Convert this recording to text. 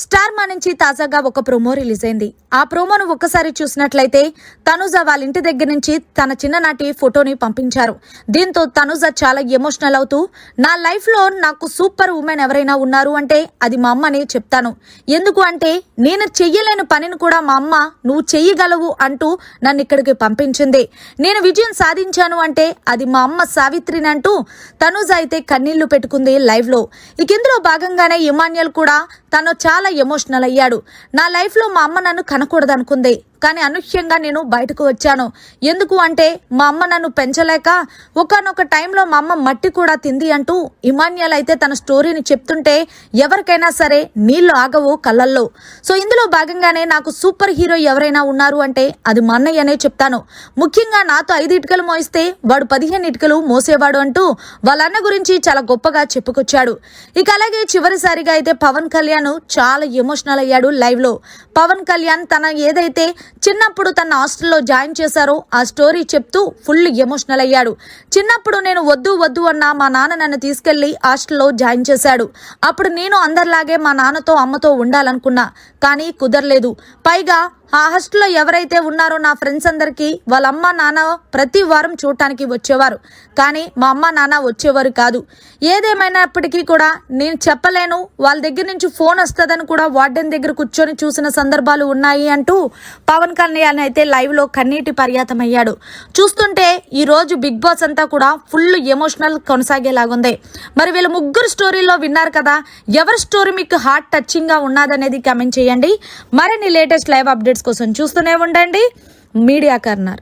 Star మా నుంచి తాజాగా ఒక ప్రోమో రిలీజ్ అయింది. ఆ ప్రోమోను ఒక్కసారి చూసినట్లయితే తనుజ వాళ్ళ ఇంటి దగ్గర నుంచి తన చిన్ననాటి ఫోటోని పంపించారు. దీంతో తనుజ చాలా ఎమోషనల్ అవుతూ, నా లైఫ్ లో నాకు సూపర్ ఉమెన్ ఎవరైనా ఉన్నారు అంటే అది మా అమ్మ అని చెప్తాను. ఎందుకు అంటే నేను చెయ్యలేని పనిని కూడా మా అమ్మ నువ్వు చెయ్యగలవు అంటూ నన్ను ఇక్కడికి పంపించింది. నేను విజయం సాధించాను అంటే అది మా అమ్మ సావిత్రిని అంటూ తనుజ అయితే కన్నీళ్లు పెట్టుకుంది లైవ్ లో. ఇక ఇందులో భాగంగానే ఇమాన్యుయల్ కూడా తను చాలా ఎమోషనల్ అయ్యాడు. నా లైఫ్ లో మా అమ్మ నన్ను కనకూడదు అనుకుంది, కానీ అనూహ్యంగా నేను బయటకు వచ్చాను. ఎందుకు అంటే మా అమ్మ నన్ను పెంచలేక ఒకానొక టైంలో మా అమ్మ మట్టి కూడా తింది అంటూ ఇమాన్యుయల్ అయితే తన స్టోరీని చెప్తుంటే ఎవరికైనా సరే నీళ్లు ఆగవు కళ్ళల్లో. సో ఇందులో భాగంగానే నాకు సూపర్ హీరో ఎవరైనా ఉన్నారు అంటే అది మా అన్నయ్యనే చెప్తాను. ముఖ్యంగా నాతో 5 ఇటుకలు మోయిస్తే వాడు 15 ఇటుకలు మోసేవాడు అంటూ వాళ్ళ అన్న గురించి చాలా గొప్పగా చెప్పుకొచ్చాడు. ఇక అలాగే చివరిసారిగా అయితే పవన్ కళ్యాణ్ చాలా ఎమోషనల్ అయ్యాడు లైవ్ లో. పవన్ కళ్యాణ్ తన ఏదైతే చిన్నప్పుడు తన హాస్టల్లో జాయిన్ చేశారో ఆ స్టోరీ చెప్తూ ఫుల్ ఎమోషనల్ అయ్యాడు. చిన్నప్పుడు నేను వద్దు వద్దు అన్నా మా నాన్న నన్ను తీసుకెళ్లి హాస్టల్లో జాయిన్ చేశాడు. అప్పుడు నేను అందరిలాగే మా నాన్నతో అమ్మతో ఉండాలనుకున్నా, కానీ కుదరలేదు. పైగా ఆ హాస్టల్లో ఎవరైతే ఉన్నారో నా ఫ్రెండ్స్ అందరికీ వాళ్ళ అమ్మ నాన్న ప్రతి వారం చూడటానికి వచ్చేవారు, కానీ మా అమ్మ నాన్న వచ్చేవారు కాదు. ఏదేమైనప్పటికీ కూడా నేను చెప్పలేను, వాళ్ళ దగ్గర నుంచి ఫోన్ వస్తుందని కూడా వార్డెన్ దగ్గర కూర్చొని చూసిన సందర్భాలు ఉన్నాయి అంటూ పవన్ కళ్యాణ్ అయితే లైవ్ లో కన్నీటి పర్యాతమయ్యాడు. చూస్తుంటే ఈ రోజు బిగ్ బాస్ అంతా కూడా ఫుల్ ఎమోషనల్ కొనసాగేలాగుంది. మరి వీళ్ళ ముగ్గురు స్టోరీలో విన్నారు కదా, ఎవరి స్టోరీ మీకు హార్ట్ టచింగ్ గా ఉన్నదనేది కామెంట్ చేయండి. మరిన్ని లేటెస్ట్ లైవ్ అప్డేట్స్ కోసం చూస్తూనే ఉండండి మీడియా కార్నర్.